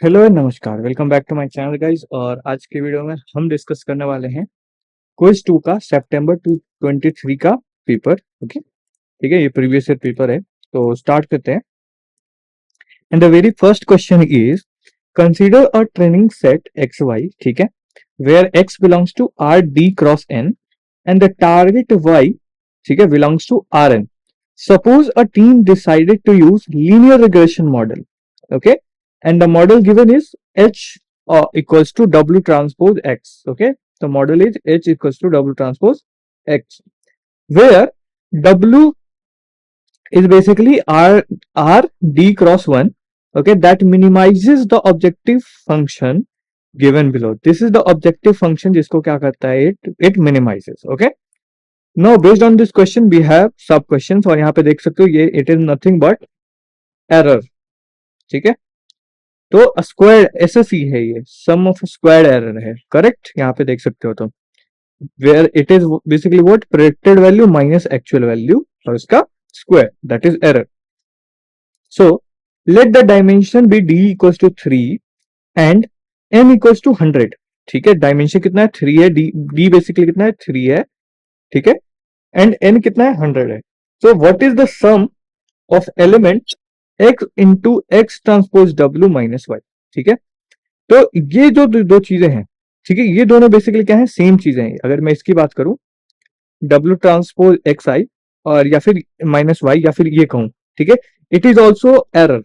Hello and नमस्कार, welcome back to my channel guys. और आज के वीडियो में हम डिस्कस करने वाले हैं क्विज 2 का सितंबर 2023 का पेपर। ओके, ठीक है, ये प्रीवियस ईयर पेपर है। तो स्टार्ट करते हैं। And the very first question is consider a training set X Y, ठीक है, where X belongs to R D cross N and the target Y, ठीक है, belongs to R N. Suppose a team decided to use linear regression model, okay, and the model given is H equals to W transpose X, okay. The model is H equals to W transpose X, where W is basically R D cross 1, okay, that minimizes the objective function given below. This is the objective function जिसको क्या करता है, it minimizes, okay. Now based on this question we have sub questions और यहाँ पे देख सकते हो ये it is nothing but error, ठीक है। तो स्क्वायर एसएसई है, ये सम ऑफ स्क्वायर्ड एरर है, करेक्ट, यहाँ पे देख सकते हो। तो where it is basically what, predicted value minus actual value और इसका square, that is error. So let the dimension be D equals to 3 and N equals to 100, ठीक है। डायमेंशन कितना है, 3 है, डी बेसिकली कितना है, 3 है, ठीक है, एंड एन कितना है, 100 है। So what is the sum of element x into X transpose w minus Y, ठीक है। तो ये जो दो चीजें हैं, ठीक है, ये दोनों बेसिकली क्या है, सेम चीजें हैं। अगर मैं इसकी बात करूं w ट्रांसपोज एक्स आई और या फिर माइनस वाई या फिर ये कहूं, ठीक है, इट इज ऑल्सो एरर,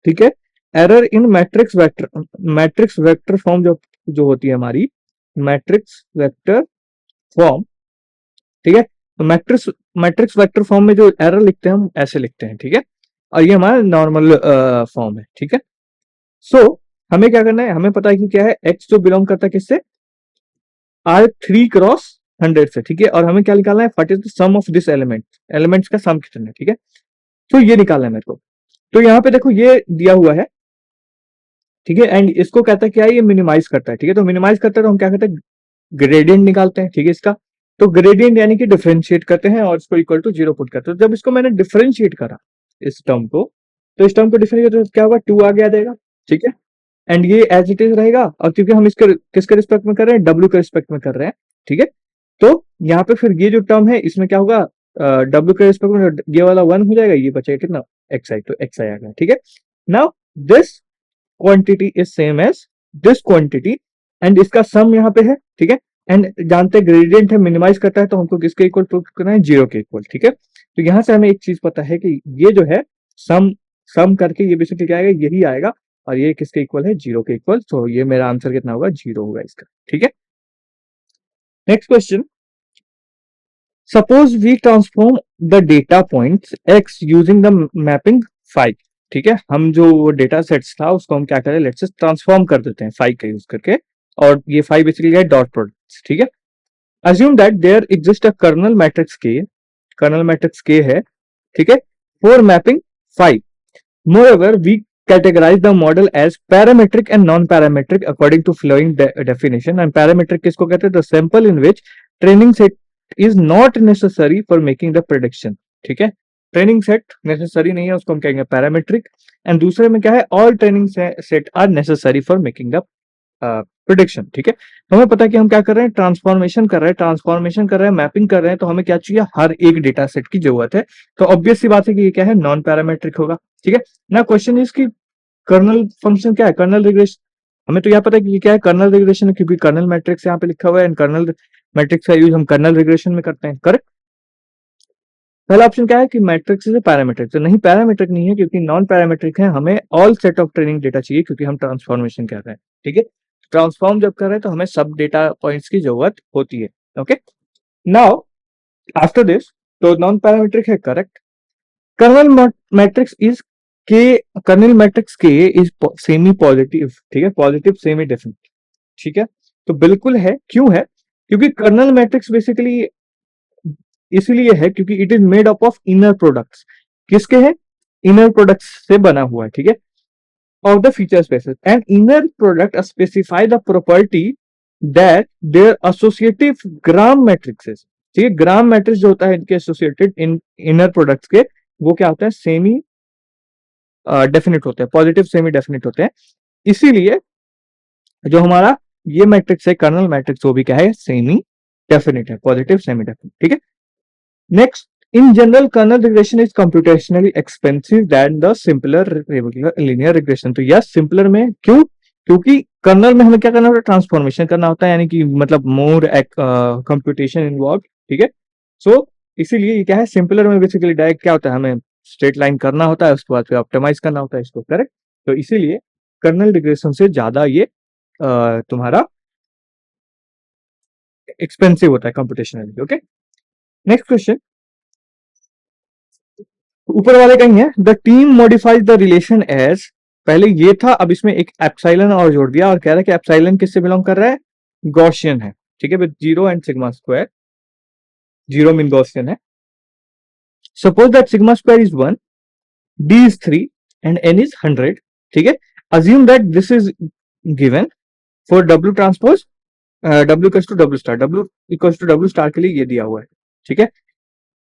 ठीक है। Error in matrix vector form जो जो होती है हमारी मैट्रिक्स वेक्टर फॉर्म, ठीक है। तो मैट्रिक्स मैट्रिक्स वेक्टर फॉर्म में जो एरर लिखते हैं हम ऐसे लिखते हैं, ठीक है, और ये हमारा नॉर्मल फॉर्म है, ठीक है। सो हमें क्या करना है, हमें पता है कि क्या है, एक्स जो बिलोंग करता है किससे, आर 3 क्रॉस 100 से, ठीक है। और हमें क्या निकालना है, what is the sum of this element, elements का सम कितना है, ठीक है। तो ये निकालना है मेरे को। तो यहाँ पे देखो ये दिया हुआ है, ठीक है, एंड इसको कहता है क्या है, ये मिनिमाइज करता है, ठीक है। तो मिनिमाइज करता है तो हम क्या करते हैं, ग्रेडियंट निकालते हैं, ठीक है, इसका। तो ग्रेडियंट यानी कि डिफरेंशिएट करते हैं और इसको इक्वल टू 0 पुट करते हैं। तो जब इसको मैंने डिफरेंशिएट करा इस टर्म को, तो इस टर्म को डिफरेंशिएट तो क्या होगा, 2 आगे आ जाएगा, ठीक है। एंड ये एज इट इज रहेगा, और क्योंकि हम इसके किसके रिस्पेक्ट में कर रहे हैं, डब्ल्यू के रिस्पेक्ट में कर रहे हैं, ठीक है। तो यहाँ पे फिर ये जो टर्म है इसमें क्या होगा, डब्ल्यू के रिस्पेक्ट में ये वाला 1 हो जाएगा, ये बचेगा कितना, एक्स आई, तो एक्स आई आ गया, ठीक है। Now this quantity is same as this quantity and इसका सम यहाँ पे है, ठीक है। एंड जानते हैं ग्रेडियंट है, मिनिमाइज करता है, तो हमको किसके इक्वल पुट करना है, 0 के इक्वल, ठीक है। तो यहाँ से हमें एक चीज पता है कि ये जो है सम सम करके ये बेसिकली क्या आएगा, यही आएगा, और ये किसके इक्वल है, 0 के इक्वल। तो ये मेरा आंसर कितना होगा, 0 होगा इसका, ठीक है। Next question, suppose we transform the data points x using the mapping 5, ठीक है। हम जो डेटा सेट्स था उसको हम क्या करें, लेट्स से ट्रांसफॉर्म कर देते हैं 5 का यूज करके, और ये 5 बेसिकली है डॉट प्रोडक्ट्स, ठीक है। Assume that there exist a kernel matrix K है, ठीक है, for mapping 5। Moreover, we categorize the model as parametric and non-parametric according to following definition. And parametric किसको कहते हैं, the sample in which training set is not necessary for making the prediction, ठीक है। Training set necessary नहीं है, उसको हम कहेंगे पैरामेट्रिक। एंड दूसरे में क्या है, all training set are necessary for making the prediction, ठीक है। तो हमें पता है कि हम क्या कर रहे हैं, ट्रांसफॉर्मेशन कर रहे हैं, मैपिंग कर रहे हैं, तो हमें क्या चाहिए, हर एक डेटा सेट की जरूरत है। तो ऑब्वियस सी बात है कि ये क्या है, नॉन पैरामेट्रिक होगा, ठीक है ना। क्वेश्चन इज कि कर्नल फंक्शन क्या है, कर्नल रिग्रेशन। हमें तो यहाँ पता है कि क्या है, कर्नल रिग्रेशन, क्योंकि कर्नल मैट्रिक्स यहाँ पे लिखा हुआ है, एंड कर्नल मैट्रिक्स का यूज हम कर्नल रिग्रेशन में करते हैं, करेक्ट। पहला ऑप्शन क्या है कि मैट्रिक्स से पैरामीट्रिक, तो नहीं, पैरामीट्रिक नहीं है, क्योंकि नॉन पैरामीट्रिक है। हमें all set of training data चाहिए, क्योंकि हम ट्रांसफॉर्मेशन कर रहे हैं, ठीक है। ट्रांसफॉर्म जब कर रहे हैं तो हमें सब डेटा पॉइंट्स की जरूरत होती है, ओके। नाउ आफ्टर दिस, तो नॉन पैरामीट्रिक है, करेक्ट। कर्नल मैट्रिक्स इज के कर्नल मैट्रिक्स के इज सेमी पॉजिटिव, ठीक है, पॉजिटिव सेमी डेफिनेट, ठीक है। तो बिल्कुल है, क्यों है, क्योंकि कर्नल मैट्रिक्स बेसिकली इसलिए है क्योंकि it is made up of inner products, किसके हैं, इनर प्रोडक्ट्स से बना हुआ है, ठीक है, of the feature spaces. And inner product specify the property that there associative gram matrices, ठीक है। ग्राम मैट्रिक्स जो होता है इनके एसोसिएटेड इन इनर प्रोडक्ट्स के, वो क्या होता है, सेमी डेफिनेट होते हैं, पॉजिटिव सेमी डेफिनेट होते हैं। इसीलिए जो हमारा ये मैट्रिक्स है कर्नल मैट्रिक्स, वो भी क्या है, सेमी डेफिनिट है, पॉजिटिव सेमी डेफिनिट। ठीक है, next, in general kernel regression is computationally expensive than the simpler regular linear regression. तो यस, सिंपलर में क्यों, क्योंकि कर्नल में हमें क्या करना होता है, ट्रांसफॉर्मेशन करना होता है, यानी कि मतलब मोर कंप्यूटेशन इन्वॉल्व। ठीक है, सो इसीलिए ये क्या है, सिंपलर में बेसिकली डायरेक्ट क्या होता है, हमें स्ट्रेट लाइन करना होता है, उसके बाद फिर ऑप्टिमाइज करना होता है इसको, करेक्ट। तो इसीलिए कर्नल रिग्रेशन से ज्यादा ये तुम्हारा एक्सपेंसिव होता है कंप्यूटेशनली। ओके, नेक्स्ट क्वेश्चन ऊपर वाले का ही है, the team modifies the relation as, पहले ये था, अब इसमें एक एप्सिलॉन और जोड़ दिया और कह रहा है कि एप्सिलॉन किससे बिलोंग कर रहा है, गॉसियन है। ठीक है, with zero and sigma square, zero mean Gaussian है। Suppose that sigma square is 1, D is 3 and N is 100। ठीक है, assume that this is given for W transpose W equals to W star, W equals to W star के लिए ये दिया हुआ है। ठीक है,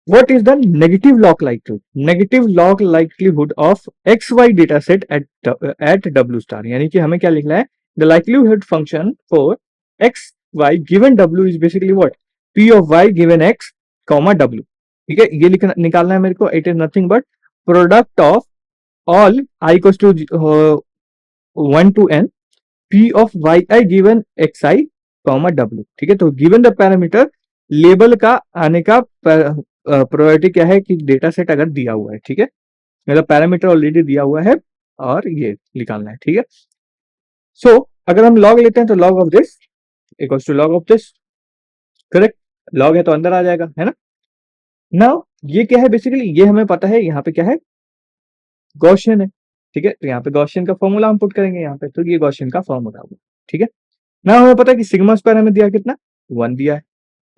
what is the negative log likelihood, negative log likelihood of xy data set at w star, यानी कि हमें क्या लिखना है, the likelihood function for x y given w is basically what, p of y given x comma w। ठीक है, ये लिखना निकालना है मेरे को, it is nothing but product of all I equals to 1 to n p of yi given xi comma w। ठीक है, तो given the parameter लेबल का आने का प्रोबेबिलिटी क्या है कि डेटा सेट अगर दिया हुआ है। ठीक है, मतलब पैरामीटर ऑलरेडी दिया हुआ है और ये निकालना है। ठीक है, सो अगर हम लॉग लेते हैं तो log of this equals to log of this, correct, log है तो अंदर आ जाएगा, है ना। नाउ ये क्या है, बेसिकली ये हमें पता है यहाँ पे क्या है, गॉसियन है। ठीक है, तो यहाँ पे गॉसियन का फॉर्मूला हम पुट करेंगे यहाँ पे, तो ये गॉसियन का फॉर्मूला होगा। ठीक है, ना हमें पता है कि सिग्मा स्क्वायर हमें दिया कितना, 1 दिया है।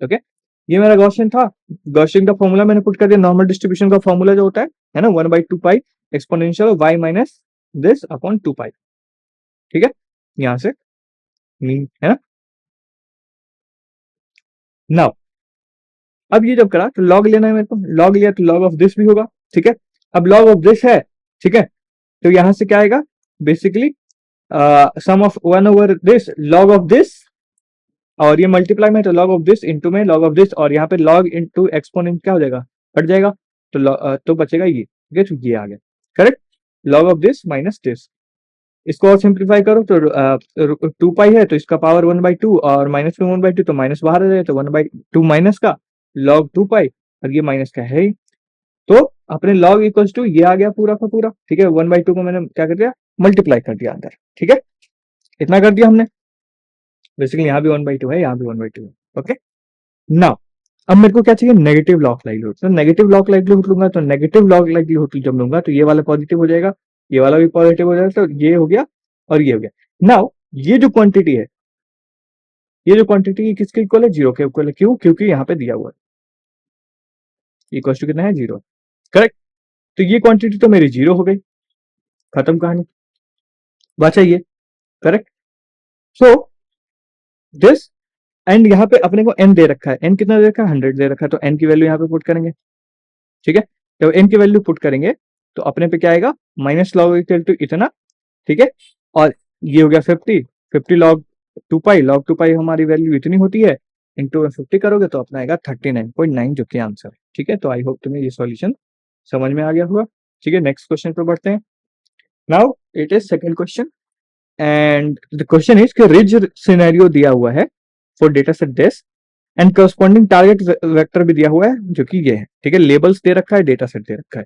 ओके, ये मेरा गॉसियन था, गॉसियन का फॉर्मूला मैंने पुट कर दिया, नॉर्मल डिस्ट्रीब्यूशन का फॉर्मूला जो होता है ना, 1/2 pi exponential y minus this upon 2 pi. ठीक है, यहां से मीन है ना। नाउ अब ये जब करा तो लॉग लेना है मेरे को, लॉग लिया तो लॉग ऑफ दिस भी होगा। ठीक है, अब लॉग ऑफ दिस है, ठीक है, तो यहां से क्या आएगा, बेसिकली सम ऑफ 1/दिस लॉग ऑफ दिस, और ये मल्टीप्लाई में तो लॉग ऑफ दिस इंटू में लॉग ऑफ दिस, और यहाँ पे लॉग इंटू एक्सपोनेंट क्या हो जाएगा, हट जाएगा, तो बचेगा ये। ठीक है, तो ये आ गया, correct, log of this minus this. इसको और सिंप्लीफाई करो तो 2 पाई है तो इसका पावर 1/2 और माइनस में 1/2 तो माइनस बाहर आ जाए, तो 1/2 माइनस का लॉग 2 पाई, और ये माइनस का है ही, तो अपने लॉग इक्वल्स टू ये आ गया पूरा का पूरा। ठीक है, 1/2 को मैंने क्या कर दिया, मल्टीप्लाई कर दिया अंदर। ठीक है, इतना कर दिया हमने, बेसिकली यहाँ भी 1/2 है, यहाँ भी 1/2 है। ओके, नाउ अब मेरे को क्या चाहिए, नेगेटिव लॉग लाइक्लीहुड। तो नेगेटिव लॉग लाइक्लीहुड लूंगा, तो नेगेटिव लॉग लाइक्लीहुड जब लूंगा तो ये वाला पॉजिटिव हो जाएगा, ये वाला भी पॉजिटिव हो जाएगा, तो ये हो गया और ये हो गया। नाउ ये जो क्वांटिटी है, ये जो क्वांटिटी किसके इक्वल है, जीरो के इक्वल है। क्यों, क्योंकि यहाँ पे दिया हुआ है इक्वल टू कितना है, जीरो, करेक्ट। तो ये क्वांटिटी तो मेरी जीरो हो गई, खत्म कहानी, बचा ये, करेक्ट। सो दिस, एंड यहाँ पे अपने को n दे रखा है, n कितना दे रखा है, 100 दे रखा है, तो n की वैल्यू यहाँ पे पुट करेंगे। ठीक है, जब n की वैल्यू पुट करेंगे तो अपने पे क्या आएगा, माइनस लॉग इक्वल टू इतना। ठीक है, और ये हो गया 50 लॉग 2 पाई, लॉग 2 पाई हमारी वैल्यू इतनी होती है, इंटू 50 करोगे तो अपना आएगा 39.9 जो कि आंसर है। ठीक है, तो आई होप तुम्हें ये सॉल्यूशन समझ में आ गया होगा। ठीक है, नेक्स्ट क्वेश्चन पे बढ़ते हैं। Now it is second question and the question is कि रिज सिनेरियो दिया हुआ है for data set this and corresponding target vector भी दिया हुआ है जो कि ये है। ठीक है, लेबल्स दे रखा है, डेटा सेट दे रखा है।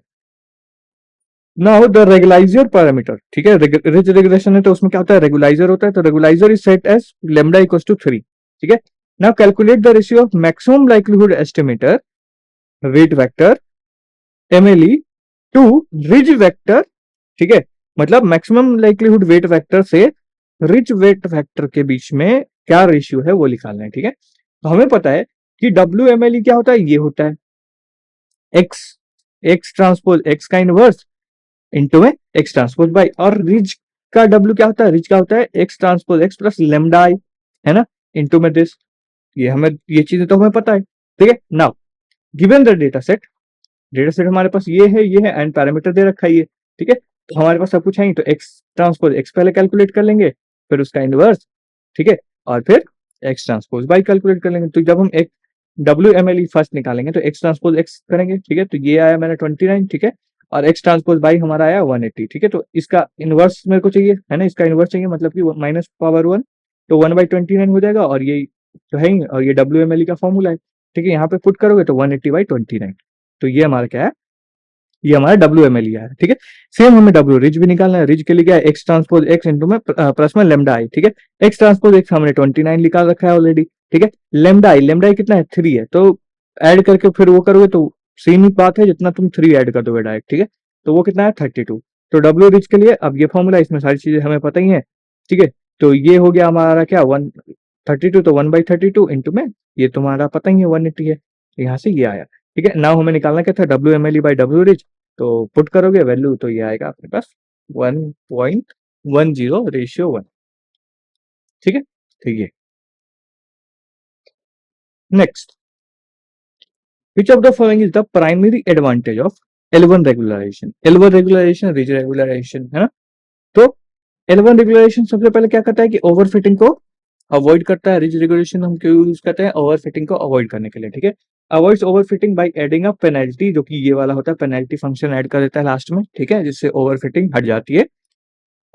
नाउ द रेगुलाइजर पैरामीटर, ठीक है, रिज रेगुलेशन है तो उसमें क्या होता है, रेगुलाइजर होता है, तो regularizer is set as lambda equals to 3। ठीक है, now calculate the ratio of maximum likelihood estimator weight vector MLE to ridge vector. ठीक है, मतलब मैक्सिमम लाइक्लीहुड वेट वेक्टर से रिच वेट वेक्टर के बीच में क्या रेशियो है वो निकालना है। ठीक है, तो हमें पता है कि डब्ल्यू एम एल ई क्या होता है, ये होता है एक्स, एक्स ट्रांसपोज एक्स का इनवर्स इंटू में एक्स ट्रांसपोज बाई, और रिच का डब्ल्यू क्या होता है, रिच का होता है x transpose x plus lambda I, है ना, इंटू में दिस। ये हमें, ये चीजें तो हमें पता है। ठीक है, now given the data set, data set हमारे पास ये है, ये है, एंड पैरामीटर दे रखा है ये। ठीक है, तो हमारे पास सब कुछ है ही, तो एक्स ट्रांसपोज एक्स पहले कैलकुलेट कर लेंगे, फिर उसका इनवर्स, ठीक है, और फिर एक्स ट्रांसपोज वाई कैलकुलेट कर लेंगे। तो जब हम एक W M L E first निकालेंगे तो एक्स ट्रांसपोज एक्स करेंगे, ठीक है, तो ये आया मेरा 29, ठीक है, और एक्स ट्रांसपोज बाई हमारा आया 180, ठीक है, तो इसका इनवर्स मेरे को चाहिए, है ना, इसका इनवर्स चाहिए, मतलब कि माइनस पावर 1, तो 1/29 हो जाएगा, और ये तो है ही, और ये डब्ल्यू एम एल ई का फॉर्मूला है, ठीक है, यहाँ पे पुट करोगे तो 180/29, तो ये हमारा क्या है, ये हमारा डब्ल्यू एम एल ई है, ठीक है। सेम हमें डब्ल्यू रिज भी निकालना है, रिज के लिए क्या है, एक्स ट्रांसपोज एक्स इंटू में प्लस में लेमडा आई, ठीक है, एक्स ट्रांसपोज एक्स हमने 29 निकाल रखा है ऑलरेडी, ठीक है, लेमडा आई कितना है, 3 है, तो ऐड करके फिर वो करोगे तो सेम ही बात है, जितना तुम 3 ऐड कर दोगे डायरेक्ट, ठीक है, तो वो कितना है 32। तो डब्ल्यू रिच के लिए अब ये फॉर्मूला, इसमें सारी चीजें हमें पता ही है, ठीक है, तो ये हो गया हमारा क्या 132, तो 1/32 इंटू में ये तुम्हारा पता ही है 180 है, तो यहाँ से ये आया, ठीक है। नाउ हमें निकालना क्या था, W M L E by W rich, तो पुट करोगे वैल्यू तो ये आएगा अपने पास 1.10:1, ठीक है, ठीक है। Next, which of the following is the primary advantage of L1 regularization, L1 regularization ridge regularization, है ना, तो L1 रेगुलराइजेशन सबसे पहले क्या करता है कि ओवरफिटिंग को अवॉइड करता है, रिज रेगुलेशन हम क्यों यूज करते हैं, ओवरफिटिंग को अवॉइड करने के लिए, ठीक है, avoids overfitting by adding a penalty, जो कि ये वाला होता है, पेनल्टी फंक्शन ऐड कर देता है लास्ट में, ठीक है, जिससे ओवरफिटिंग हट जाती है।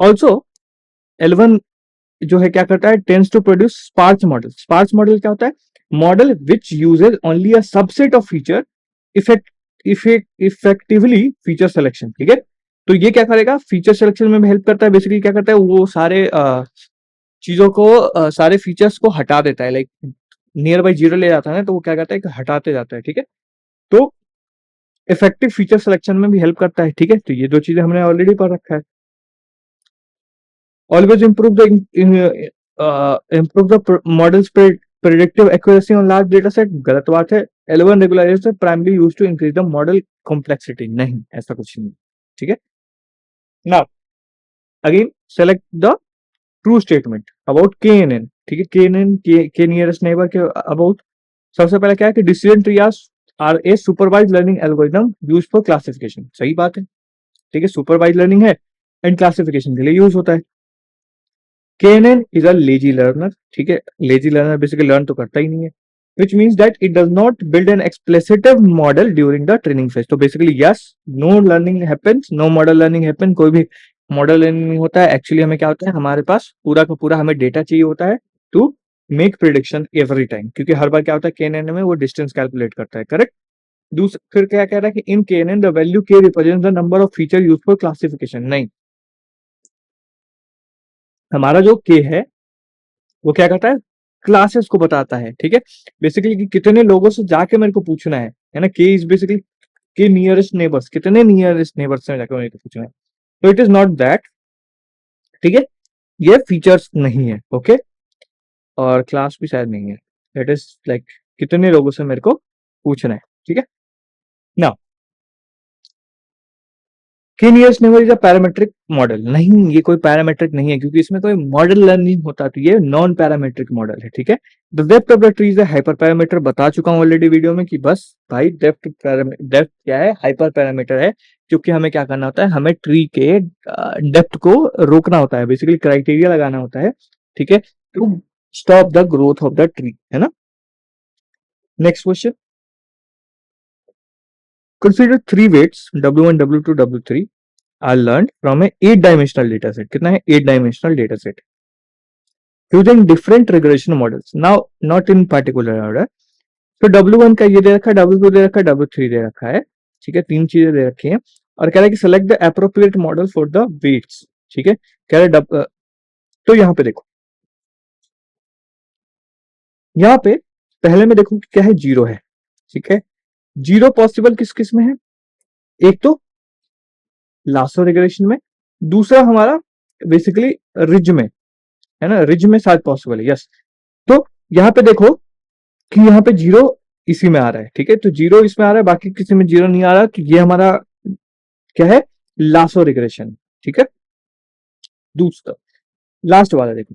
ऑल्सो L1 जो है क्या करता है, tends to produce sparse model, sparse model क्या होता है, model which uses only a subset of feature effectively feature selection, ठीक है, तो ये क्या करेगा, फीचर सिलेक्शन में भी हेल्प करता है, बेसिकली क्या करता है, वो सारे चीजों को सारे फीचर्स को हटा देता है, लाइक नियर बाई जीरो ले जाता है ना, तो वो क्या करता है कि हटाते जाता है, ठीक है, तो इफेक्टिव फीचर सिलेक्शन में भी हेल्प करता है, ठीक है, तो ये दो चीजें हमने ऑलरेडी पढ़ रखा है। Always improve the models predictive accuracy on large data set, गलत बात है। L1 regularization primarily used to increase the model complexity, नहीं, ऐसा कुछ नहीं, ठीक है। Now again select the true statement about KNN, ठीक है, KNN के नियरेस्ट नेबर के अबाउट सबसे पहले क्या है कि decision trees are a supervise learning algorithm use for classification, सही बात है, ठीक है, सुपरवाइज लर्निंग है एंड क्लासिफिकेशन के लिए यूज होता है। KNN is a lazy learner, ठीक है, लेजी लर्नर बेसिकली लर्न तो करता ही नहीं है, which means that it does not build an explicit model during the training phase, तो basically yes, no learning happens, no model learning happen, कोई भी model learning नहीं होता है, एक्चुअली हमें क्या होता है, हमारे पास पूरा का पूरा हमें डेटा चाहिए होता है to make prediction every time, क्योंकि हर बार क्या होता है KNN में वो डिस्टेंस कैलकुलेट करता है, करेक्ट। दूसरा फिर क्या कह रहा है कि इन KNN the value K represents the number of feature use for classification, नहीं, हमारा जो K है वो क्या करता है, क्लासेस को बताता है, ठीक है, बेसिकली कि कितने लोगों से जाके मेरे को पूछना है ना, के इज बेसिकली के नियरेस्ट नेबर्स, कितने नियरेस्ट नेबर्स से जाके मेरे को पूछना है, तो इट इज नॉट दैट, ठीक है, ये फीचर्स नहीं है, ओके, और क्लास भी शायद नहीं है, इट इज लाइक कितने लोगों से मेरे को पूछना है, ठीक है ना। के nearest neighbour is a parametric model, नहीं, ये कोई पैरामेट्रिक नहीं है, क्योंकि इसमें कोई मॉडल लर्निंग होता, तो ये नॉन पैरामेट्रिक मॉडल है, ठीक है। The depth of the tree is hyper parameter, बता चुका हूं ऑलरेडी वीडियो में कि बस भाई डेप्थ क्या है, हाइपर पैरामीटर है, क्योंकि हमें क्या करना होता है, हमें ट्री के डेप्थ को रोकना होता है, बेसिकली क्राइटेरिया लगाना होता है, ठीक है, to stop the growth of the tree, है ना। Next question, consider three weights W1, W2, W3 are learned from a 8-dimensional data set, कितना है 8-dimensional data set using different regression models, now not in particular order, तो W1 का ये दे रखा है, W2 दे रखा है, W3 दे रखा है, ठीक है, तीन चीजें दे रखी हैं, और कह रहा है कि select the appropriate model for the weights, ठीक है, कह रहा है तो यहाँ पे देखो, यहाँ पे पहले में देखो क्या है, जीरो है, ठीक है, जीरो पॉसिबल किस किस में है, एक तो लासो रिग्रेशन में, दूसरा हमारा बेसिकली रिज में, है ना, रिज में शायद पॉसिबल है, यस, तो यहाँ पे देखो कि यहाँ पे जीरो इसी में आ रहा है, ठीक है, तो जीरो इसमें आ रहा है, बाकी किसी में जीरो नहीं आ रहा, तो ये हमारा क्या है, लासो रिग्रेशन, ठीक है। दूसरा लास्ट वाला देखो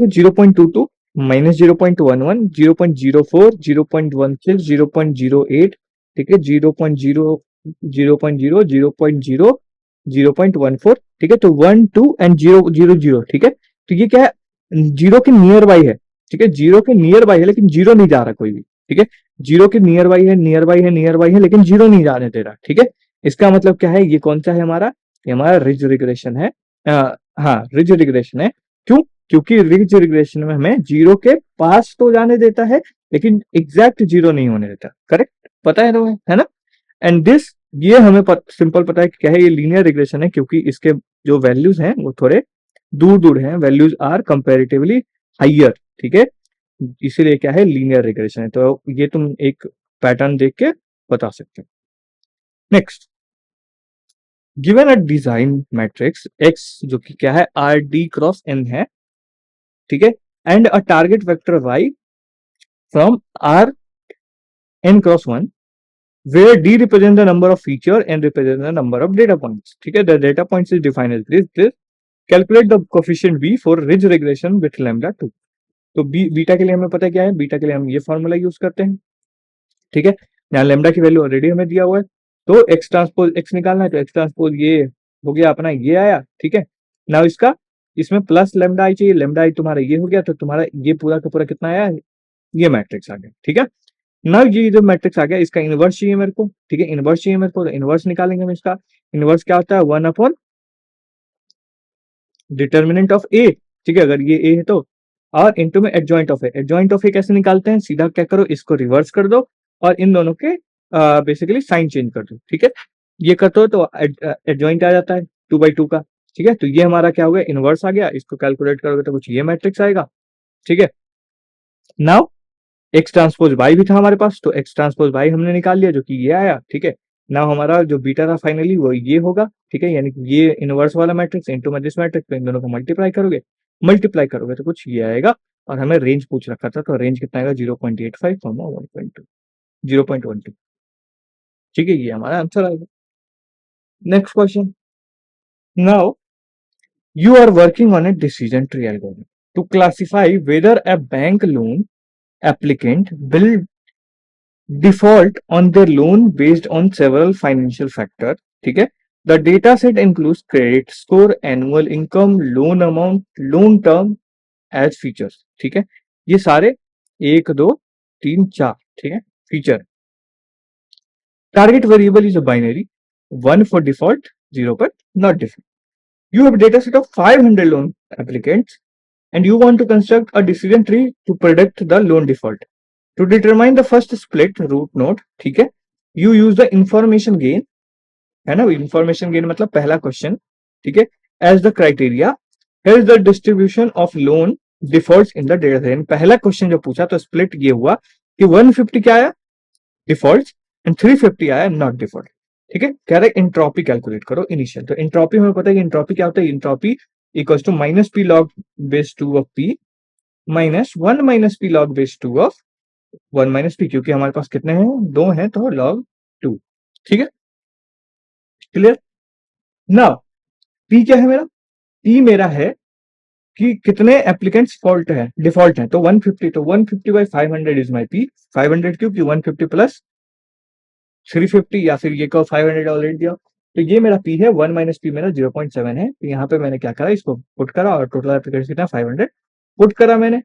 0.22 माइनस 0.11, 0.04, 0.16, 0.08, ठीक है, 0.0, 0.0, 0.0, 0.14, ठीक है। तो 1 2 एंड 0 0 0, ठीक है। तो ये क्या है, जीरो के नियर बाई है, ठीक है। जीरो के नियर बाई है लेकिन जीरो नहीं जा रहा कोई भी, ठीक है। जीरो के नियर बाई है, नियर बाई है, नियर बाई है, लेकिन जीरो नहीं जाने दे रहा, ठीक है। इसका मतलब क्या है, ये कौन सा है हमारा, ये हमारा रिज रिग्रेशन है। हाँ, रिज रिग्रेशन है। क्यों? क्योंकि रिज रिग्रेशन में हमें जीरो के पास तो जाने देता है लेकिन एग्जैक्ट जीरो नहीं होने देता। करेक्ट, पता है तुम्हें, है ना। एंड दिस, ये हमें सिंपल पता है कि क्या है, ये लीनियर रिग्रेशन है क्योंकि इसके जो वैल्यूज हैं वो थोड़े दूर दूर हैं, वैल्यूज आर कंपेरेटिवली हाइयर, ठीक है। इसीलिए क्या है, लीनियर रिग्रेशन है। तो ये तुम एक पैटर्न देख के बता सकते हो। Next, given a design matrix x, जो कि क्या है, आर डी क्रॉस एन है, ठीक है। And a target vector Y from R N cross one, where d represents the number of feature and represents the number of data points, ठीक है। the data points is defined as this calculate the coefficient b for ridge regression with lambda 2। तो beta के लिए हमें पता है क्या है, बीटा के लिए हम ये फॉर्मूला यूज करते हैं, ठीक है। यहाँ लैम्डा की वैल्यू ऑलरेडी हमें दिया हुआ है, तो एक्स ट्रांसपोज एक्स निकालना है, तो एक्स ट्रांसपोज ये हो गया अपना, ये आया, ठीक है। नाउ इसका, इसमें प्लस लैम्डा आई चाहिए, लैम्डा आई तुम्हारा ये हो गया, तो तुम्हारा ये पूरा का पूरा कितना आया, ये मैट्रिक्स आ गया, ठीक है। ना ये जो मैट्रिक्स आ गया, इसका इनवर्स चाहिए मेरे को, ठीक है। इनवर्स चाहिए मेरे को, तो इनवर्स निकालेंगे हम इसका। इनवर्स क्या होता है, 1 अपॉन डिटर्मिनेंट ऑफ ए, ठीक है, अगर ये ए है तो, और इनटू में adjoint of A. Adjoint of A कैसे निकालते हैं, सीधा क्या करो, इसको रिवर्स कर दो और इन दोनों के बेसिकली साइन चेंज कर दो, ठीक है। ये करते हो तो एडजॉइंट आ जाता है 2/2 का, ठीक है। तो ये हमारा क्या हो गया, इनवर्स आ गया। इसको कैलकुलेट करोगे तो कुछ ये मैट्रिक्स आएगा, ठीक है। नाउ एक्स ट्रांसपोज वाई भी था हमारे पास, तो एक्स ट्रांसपोज वाई हमने निकाल लिया, जो कि ये आया, ठीक है। नाउ हमारा जो बीटा था फाइनली वो ये होगा, ठीक है। यानी कि ये इनवर्स वाला मैट्रिक्स इनटू में दिस मैट्रिक्स, इन दोनों को मल्टीप्लाई करोगे तो कुछ ये आएगा। और हमें रेंज पूछ रखा था, तो रेंज कितना आएगा, 0.85 1.2, 0.12, ठीक है। ये हमारा आंसर आएगा। Next question, now you are working on a decision tree algorithm to classify whether a bank loan applicant will default on their loan based on several financial factors, ठीक है। The data set includes credit score, annual income, loan amount, loan term as features, ठीक है। ये सारे 1 2 3 4, ठीक है, feature. Target variable is a binary, 1 for default, 0 पर not default. You have a data set of 500 loan applicants and you want to construct a decision tree to predict the loan default. To determine the first split root node, ठीक है, you use the information gain, है ना, information gain मतलब पहला question, ठीक है, as the criteria. Here is the distribution of loan defaults in the data set. पहला question जो पूछा तो स्प्लिट ये हुआ कि 150 क्या आया, डिफॉल्ट, एंड 350 आया नॉट डिफॉल्ट, ठीक है। कह रहे इंट्रॉपी कैलकुलेट करो इनिशियल। तो इंट्रॉपी हमें पता है कि इंट्रॉपी क्या होता है, entropy equals to minus P log base 2 of P minus 1 minus P log base 2 of 1 minus P, क्योंकि हमारे पास कितने हैं, 2 हैं, तो लॉग 2, ठीक है, क्लियर। नाउ पी क्या है मेरा, पी मेरा है कि कितने एप्लीकेंट्स फॉल्ट है, डिफॉल्ट है, तो 150, तो 150 बाई 500 इज माई पी। 500 क्यों, कि 150 प्लस 350, या फिर ये कहो 500 ऑलरेडी दिया, तो ये मेरा पी है। 1 माइनस पी मेरा 0.7 है। तो यहाँ पे मैंने क्या करा, इसको पुट करा और टोटल एप्लीकेंट्स कितना 500 पुट करा मैंने,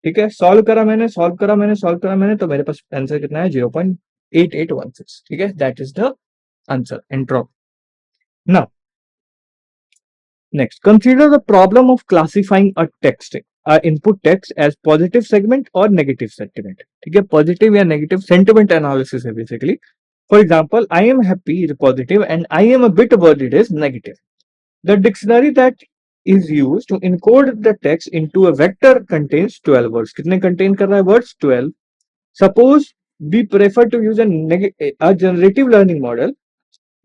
ठीक है। सॉल्व करा मैंने, तो मेरे पास आंसर कितना है, 0.8816, ठीक है। That is the answer entropy. Now next, consider the problem of classifying a text, input text as positive segment और नेगेटिव सेंटिमेंट, ठीक है। पॉजिटिव या नेगेटिव सेंटिमेंट एनालिसिस है basically. For example, I am happy is positive and I am a bit worried is negative. The dictionary that is used to encode the text into a vector contains 12 words. कितने contain कर रहा है words? 12. Suppose we prefer to use a generative learning model,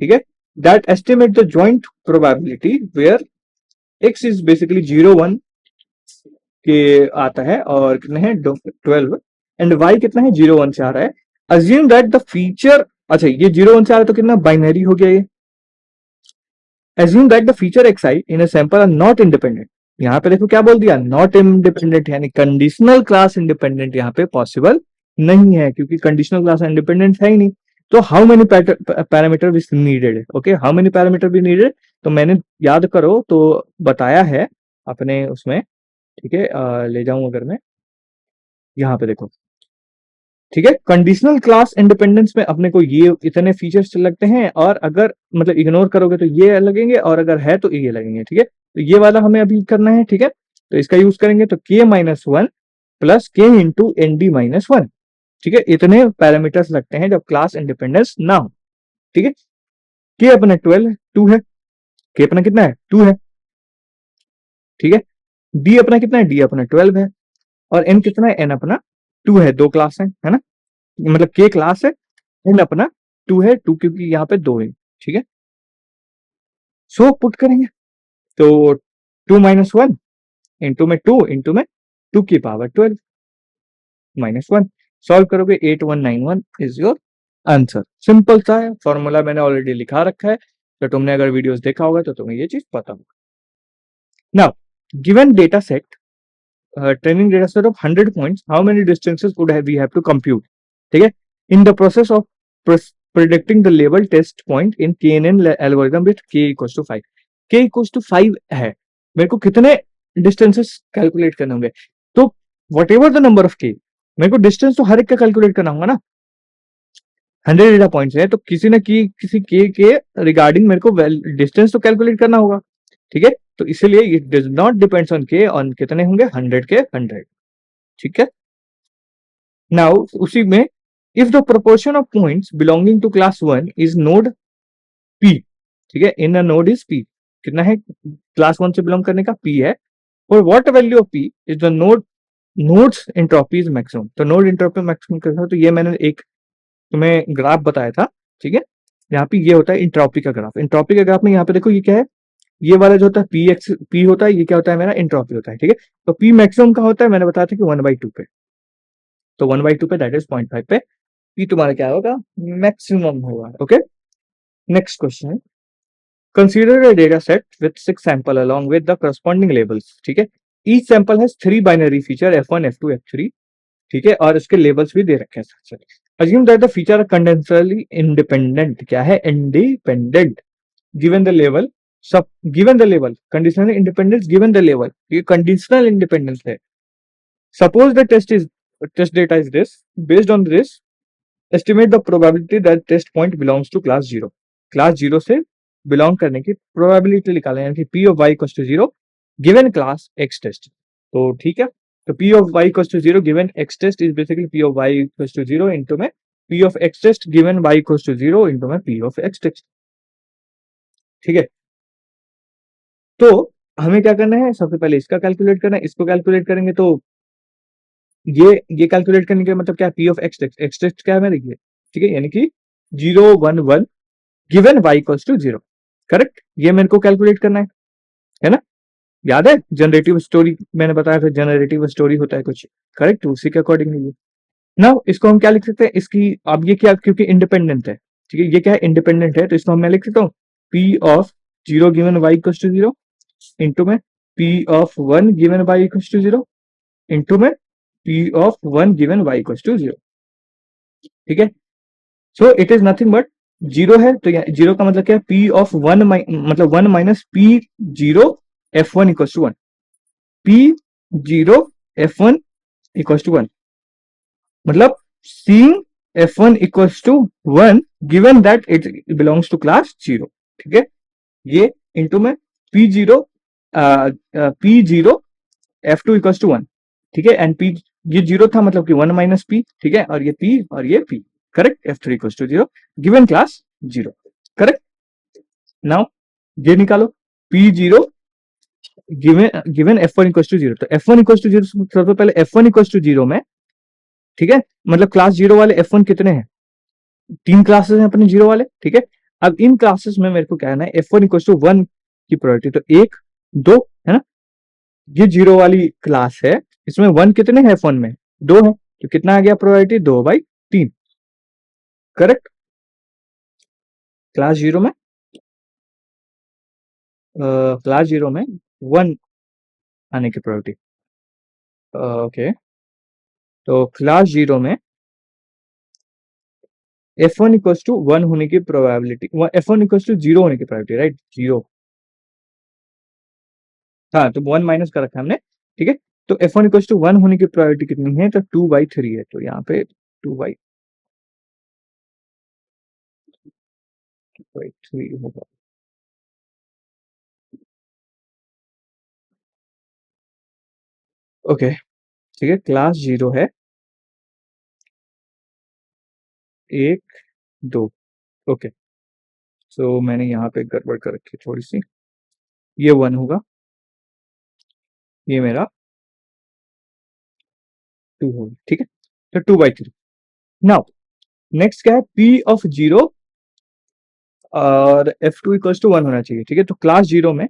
ठीक है, that estimate the joint probability where x is basically 0 1 के आता है और कितने हैं 12 एंड y कितना है 0 1 से आ रहा है। Assume that the feature, अच्छा ये 0 1 से आ रहा है तो कितना बाइनरी हो गया ये। Assume that the feature xi in a sample are not independent. यहाँ पे देखो क्या बोल दिया, नॉट इंडिपेंडेंट, यानी कंडीशनल क्लास इंडिपेंडेंट यहाँ पे पॉसिबल नहीं है, क्योंकि कंडीशनल क्लास इंडिपेंडेंट है ही नहीं। तो how many parameter which needed है, ओके, हाउ मेनी पैरामीटर भी नीडेड, तो मैंने याद करो तो बताया है अपने उसमें, ठीक है, ले जाऊं अगर मैं यहाँ पे देखो, ठीक है, कंडीशनल क्लास इंडिपेंडेंस में अपने को ये इतने फीचर्स लगते हैं, और अगर मतलब इग्नोर करोगे तो ये लगेंगे, और अगर है तो ये लगेंगे, ठीक है, तो ये वाला हमें अभी करना है, ठीक है, तो इसका यूज करेंगे तो k-1 plus k into N D minus one, ठीक है, इतने पैरामीटर्स लगते हैं जब क्लास इंडिपेंडेंस ना हो, ठीक है, k अपना 12 2 है, k अपना कितना है 2 है, ठीक है, d अपना कितना है, d अपना 12 है, और n कितना है, n अपना 2 है, दो क्लास है ना, मतलब k क्लास है, n अपना 2 है, 2 क्योंकि यहाँ पे 2 है, ठीक है, सो पुट करेंगे तो 2-1 इंटू में 2 इंटू में 2 की पावर 12 -1, सॉल्व करोगे 8191 इज योर आंसर। सिंपल सा है, फॉर्मूला मैंने ऑलरेडी लिखा रखा है, तो तुमने अगर वीडियोस देखा होगा तो तुम्हें ये चीज पता होगा। Now given data set, training data set of 100 points, how many distances would we have to compute, ठीक है, in the process of predicting the label test point in KNN algorithm with k equals to 5, k equals to 5 है, मेरे को कितने distances calculate करने होंगे, तो what ever the number of के, मेरे को डिस्टेंस तो हर एक का कैलकुलेट करना होगा ना, 100 डेटा पॉइंट्स है तो किसी न किसी के रिगार्डिंग मेरे को डिस्टेंस तो कैलकुलेट करना होगा, ठीक है, तो इसीलिए it does not depends on के, ऑन कितने होंगे 100 के 100, ठीक है। नाउ उसी में if the proportion of points belonging to class 1 is node P, ठीक है, in a node is P, कितना है क्लास 1 से बिलोंग करने का P है, और what value of P is the nodes entropy is maximum, तो नोड एंट्रोपी मैक्सिमम कैसा, तो ये मैंने एक तुम्हें ग्राफ बताया था, ठीक है, यहाँ पे ये होता है इंट्रोपी का ग्राफ, इंट्रोपी का ग्राफ में यहाँ पे देखो ये क्या है, ये वाला जो होता है पी होता है, ये क्या होता है मेरा इंट्रोपी होता है, ठीक है, तो पी मैक्सिमम का होता है, मैंने बताया था कि 1/2 पे, तो 1/2 पे दैट इज 0.5 पे पी तुम्हारा क्या होगा, मैक्सिमम होगा, okay. Next question, consider a data set with 6 sample along with the corresponding labels, ठीक है, each sample has 3 binary feature f1 f2 f3, ठीक है, और उसके लेबल्स भी दे रखे हैं साथ साथ। Assume that the feature are conditionally independent, क्या है इंडिपेंडेंट, गिवन द लेवल, सब given the level, conditional independence given the level, ये कंडीशनल इंडिपेंडेंस है। Suppose the test data is this, based on this estimate the probability that test point belongs to class 0, class 0 से belong करने की probability निकालें, यानी कि p of y equals to 0 given class x test, तो ठीक है, तो p of y equals to 0 given x test is basically p of y equals to 0 into में p of x test given y equals to 0 into में p of x test, ठीक है, तो हमें क्या करना है, सबसे पहले इसका कैलकुलेट करना है, इसको कैलकुलेट करेंगे तो ये कैलकुलेट करने का मतलब क्या है, p ऑफ x टेस्ट क्या है मेरे, ये ठीक है, यानी कि 0 1 1 given y equals to 0, correct, ये मेरे को कैलकुलेट करना है ना, याद है जनरेटिव स्टोरी मैंने बताया था, जनरेटिव स्टोरी होता है कुछ, करेक्ट, उसी के अकॉर्डिंग ये ना, इसको हम क्या लिख सकते हैं, इसकी अब ये क्या, क्योंकि इंडिपेंडेंट है, ठीक है, ये क्या है इंडिपेंडेंट है, तो इसको मैं लिख सकता हूँ p of 0 given y equals to 0 into में p of 1 given y equals to 0 into में p of 1 given y equals to 0, ठीक है, so it is nothing but 0 है, तो जीरो का मतलब क्या है, p ऑफ 1 मतलब 1 minus p 0 f1 equals to 1, p 0 f1 equals to 1, मतलब seeing f1 equals to 1 given that it belongs to class 0, ठीक है, ये इंटू में p0 p0 f2 equals to 1, ठीक है, एंड p ये 0 था मतलब कि 1 माइनस p, ठीक है, और ये p और ये p, correct, f3 equals to 0 given class 0, correct. Now ये निकालो p0 given f1 equals to 0, तो f1 इक्वल्स टू 0, सबसे पहले f1 इक्वल्स टू 0 में, ठीक है, मतलब क्लास 0 वाले f1 कितने हैं, 3 क्लासेस हैं अपने 0 वाले, ठीक है, अब इन क्लासेस में मेरे को कहना है f1 इक्वल टू 1 की प्रायोरिटी, तो 1 2 है ना, ये 0 वाली क्लास है, इसमें 1 कितने हैं f1 में 2 है, तो कितना आ गया प्रायोरिटी 2/3, करेक्ट, क्लास 0 में क्लास 0 में 1 आने की प्रायोरिटी, ओके, तो क्लास 0 में F1 इक्वल्स टू 1 होने की प्रोबेबिलिटी, F1 इक्वल्स टू 0 होने की प्रोबेबिलिटी, राइट, 0। हाँ, तो 1 माइनस कर रखा है हमने, ठीक है। तो F1 इक्वल्स टू 1 होने की प्रोबेबिलिटी कितनी है, तो 2/3 है, तो यहाँ पे 2/3 होगा। ओके, ठीक है, क्लास 0 है 1, 2। ओके, सो मैंने यहाँ पे गड़बड़ कर रखी है थोड़ी सी, ये 1 होगा, ये मेरा 2 होगा, ठीक है। तो 2/3। नाउ नेक्स्ट क्या है, P ऑफ 0 और F2 इक्वल्स टू 1 होना चाहिए, ठीक है। तो क्लास 0 में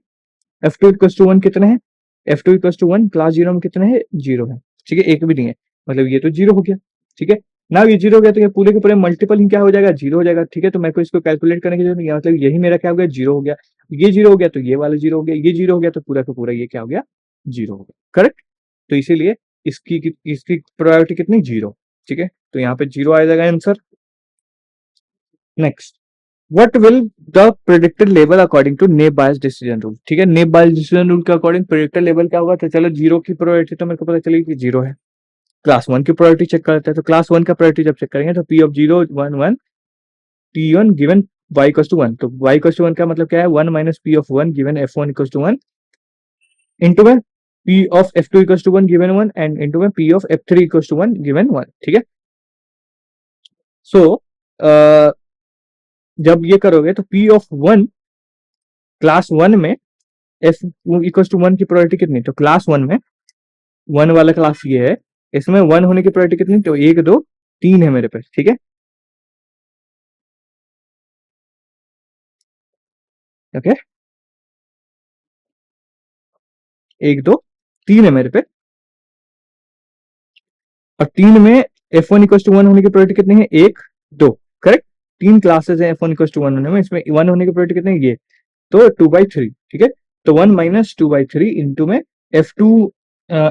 F2 इक्वल्स टू 1 कितने हैं, F2 इक्वल्स टू 1 क्लास 0 में कितने हैं, 0 है, ठीक है, एक भी नहीं है, मतलब ये तो 0 हो गया, ठीक है। ना ये 0 हो गया तो ये पूरे के पूरे मल्टीपल ही क्या हो जाएगा, 0 हो जाएगा, ठीक है। तो मेरे को इसको कैलकुलेट करने की जरूरत नहीं है, मतलब यही मेरा क्या हो गया, 0 हो गया, ये 0 हो गया तो ये वाला 0 हो गया, ये 0 हो गया तो पूरा का पूरा ये क्या हो गया, 0 हो गया, करेक्ट। तो इसीलिए इसकी प्रायोरिटी कितनी, 0, ठीक है। तो यहाँ पे 0 आ जाएगा answer. Next, what will the predicted लेवल according to naive Bayes decision rule, ठीक है। नेप बायस डिसीजन रूल के अकॉर्डिंग प्रेडिक्टेड लेवल क्या होगा, तो चलो 0 की प्रोबेबिलिटी तो मेरे को पता चली कि 0 है। क्लास 1 की प्रोबेबिलिटी चेक करते हैं, तो क्लास 1 का प्रोबेबिलिटी जब चेक करेंगे तो P of 0 1 1 T1 given y equals to 1, तो y इक्वल्स टू 1 का मतलब क्या है, 1 minus P of 1 given F1 equals to 1 into में P of F2 equals to 1 given 1 and into में P of F3 equals to 1 given 1, ठीक है। सो जब ये करोगे तो P ऑफ 1 क्लास 1 में F इक्वल्स टू 1 की प्रोबेबिलिटी कितनी, तो क्लास 1 में 1 वाला क्लास ये है, इसमें 1 होने की प्रोबेबिलिटी कितनी, तो 1 2 3 है मेरे पे, ठीक है। ओके, 1 2 3 है मेरे पे, और 3 में F1 इक्वल्स टू 1 होने की प्रोबेबिलिटी कितनी है, 1 2, करेक्ट। 3 क्लासेस है F1 इक्वल्स टू 1 होने में, इसमें 1 होने की प्रोबेबिलिटी कितनी है, ये, तो 2/3, ठीक है। तो 1 माइनस 2/3 इंटू में F2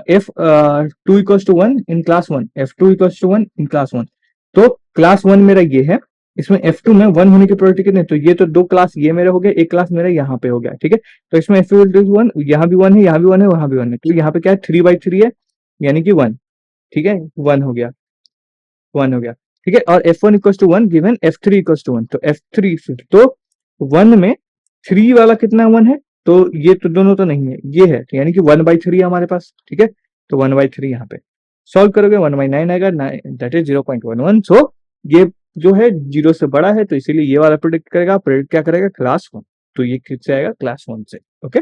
F2 equals to 1 in class 1, F2 equals to 1 in class 1, तो क्लास 1 मेरा ये है, इसमें F2 में 1 होने की प्रोबेबिलिटी कितनी है, तो ये तो 2 क्लास ये मेरे हो गए, एक क्लास मेरा यहाँ पे हो गया, ठीक है। तो इसमें F2 1, यहाँ भी 1 है, यहाँ भी 1 है, वहां भी 1 है, तो यहाँ पे क्या है, 3/3 है, यानी कि 1, ठीक है, 1 हो गया, 1 हो गया, ठीक है। और F1 इक्वल्स टू 1 गिवन F3 इक्वल्स टू 1, तो F3 तो 1 में 3 वाला कितना 1 है, तो ये तो दोनों तो नहीं है, ये है, तो यानी कि 1/3 है हमारे पास, ठीक है। तो 1/3 यहाँ पे सॉल्व करोगे 1/9 आएगा, दैट इज 0.11। सो ये जो है 0 से बड़ा है, तो इसीलिए ये वाला प्रेडिक्ट करेगा, प्रेडिक्ट क्या करेगा, क्लास 1, तो ये किससे आएगा, क्लास 1 से, ओके।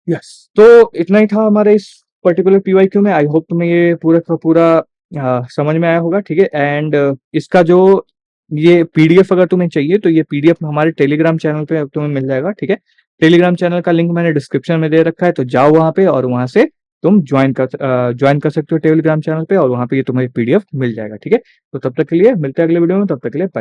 यस, तो इतना ही था हमारे इस पर्टिकुलर PYQ में। आई होप तुम्हें ये पूरा का पूरा समझ में आया होगा, ठीक है। एंड इसका जो ये PDF अगर तुम्हें चाहिए तो ये PDF हमारे टेलीग्राम चैनल पे तुम्हें मिल जाएगा, ठीक है। टेलीग्राम चैनल का लिंक मैंने डिस्क्रिप्शन में दे रखा है, तो जाओ वहां पे और वहां से तुम ज्वाइन कर सकते हो टेलीग्राम चैनल पे, और वहां पे ये तुम्हें PDF मिल जाएगा, ठीक है। तो तब तक के लिए मिलते हैं अगले वीडियो में, तब तक के लिए बाय।